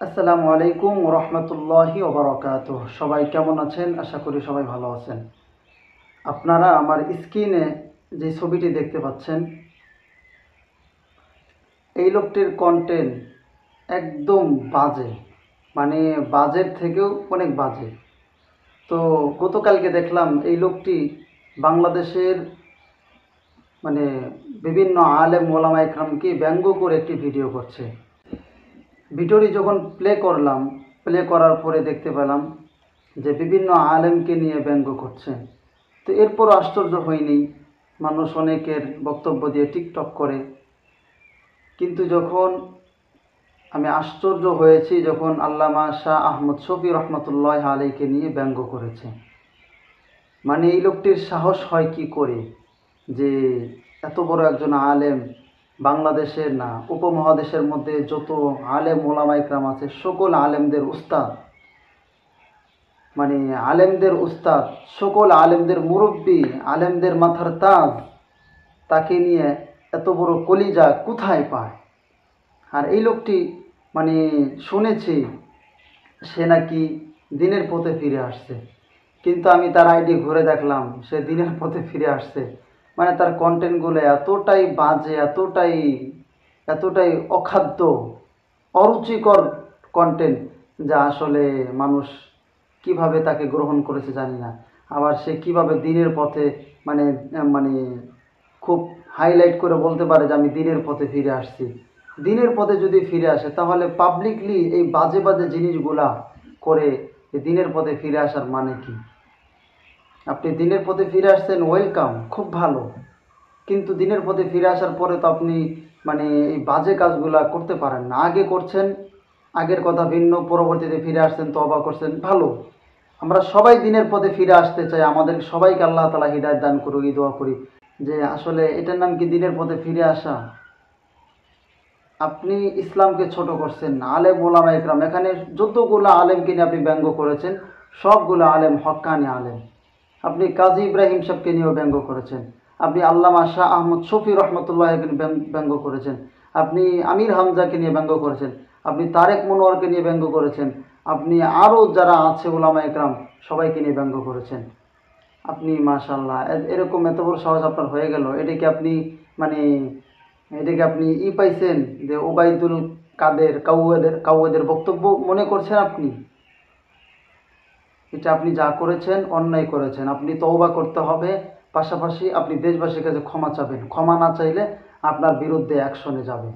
আসসালামু আলাইকুম রহমতুল্লাহি ওবরাকাতুহ। সবাই কেমন আছেন? আশা করি সবাই ভালো আছেন। আপনারা আমার স্ক্রিনে যে ছবিটি দেখতে পাচ্ছেন, এই লোকটির কন্টেন্ট একদম বাজে, মানে বাজের থেকেও অনেক বাজে। তো গতকালকে দেখলাম এই লোকটি বাংলাদেশের মানে বিভিন্ন আলেম ওলামা ইকরামকে ব্যঙ্গ করে একটি ভিডিও করছে। ভিডিওটি যখন প্লে করার পরে দেখতে পেলাম যে বিভিন্ন আলেমকে নিয়ে ব্যঙ্গ করছে। তো এরপর আশ্চর্য হয়নি, মানুষ অনেকের বক্তব্য দিয়ে টিকটক করে। কিন্তু যখন আমি আশ্চর্য হয়েছি যখন আল্লামা শাহ আহমদ শফী রহমতুল্লাহ আলাইকে নিয়ে ব্যঙ্গ করেছে। মানে এই লোকটির সাহস হয় কি করে যে এত বড় একজন আলেম, বাংলাদেশের না উপমহাদেশের মধ্যে যত আলেম ওলামা ইকরাম আছে সকল আলেমদের উস্তাদ, মানে আলেমদের উস্তাদ, সকল আলেমদের মুরব্বী, আলেমদের মাথার তাজ, তাকে নিয়ে এত বড় কলিজা কোথায় পায়? আর এই লোকটি মানে শুনেছি সে নাকি দিনের পথে ফিরে আসছে, কিন্তু আমি তার আইডি ঘুরে দেখলাম সে দিনের পথে ফিরে আসছে। মানে তার কন্টেন্টগুলো এতটাই বাজে, এতটাই অখাদ্য, অরুচিকর কন্টেন্ট, যা আসলে মানুষ কিভাবে তাকে গ্রহণ করেছে জানি না। আবার সে কিভাবে দিনের পথে মানে মানে খুব হাইলাইট করে বলতে পারে যে আমি দিনের পথে ফিরে আসছি। দিনের পথে যদি ফিরে আসে তাহলে পাবলিকলি এই বাজে বাজে জিনিসগুলা করে দিনের পথে ফিরে আসার মানে কি? আপনি দিনের পথে ফিরে আসছেন, ওয়েলকাম, খুব ভালো। কিন্তু দিনের পথে ফিরে আসার পরে তো আপনি মানে এই বাজে কাজগুলা করতে পারেন না। আগে করছেন, আগের কথা ভিন্ন, পরবর্তীতে ফিরে আসছেন, তওবা করছেন, ভালো। আমরা সবাই দিনের পথে ফিরে আসতে চাই, আমাদের সবাইকে আল্লাহ তাআলা হিদায়াত দান করুক, এই দোয়া করি। যে আসলে এটার নাম কি দিনের পথে ফিরে আসা? আপনি ইসলামকে ছোট করছেন। আলেম ওলামা ইকরাম, এখানে যতগুলো আলেমকে নিয়ে আপনি ব্যঙ্গ করেছেন সবগুলো আলেম হক্কানি আলেম। আপনি কাজী ইব্রাহিম সাহেবকে নিয়েও ব্যঙ্গ করেছেন, আপনি আল্লামা শাহ আহমদ শফী রহমতুল্লাহকে ব্যঙ্গ করেছেন, আপনি আমির হামজাকে নিয়ে ব্যঙ্গ করেছেন, আপনি তারেক মনোয়ারকে নিয়ে ব্যঙ্গ করেছেন, আপনি আরও যারা আছে ওলামা ইকরাম সবাইকে নিয়ে ব্যঙ্গ করেছেন। আপনি মাশাআল্লাহ এরকম এত বড় সাহস আপনার হয়ে গেল। মানে এটাকে আপনি পাইছেন যে ওবায়দুল কাদের কাউয়াদের বক্তব্য মনে করছেন আপনি? এটা আপনি যা করেছেন অন্যায় করেছেন, আপনি তওবা করতে হবে। পাশাপাশি আপনি দেশবাসীর কাছে ক্ষমা চাবেন, ক্ষমা না চাইলে আপনার বিরুদ্ধে অ্যাকশনে যাবে।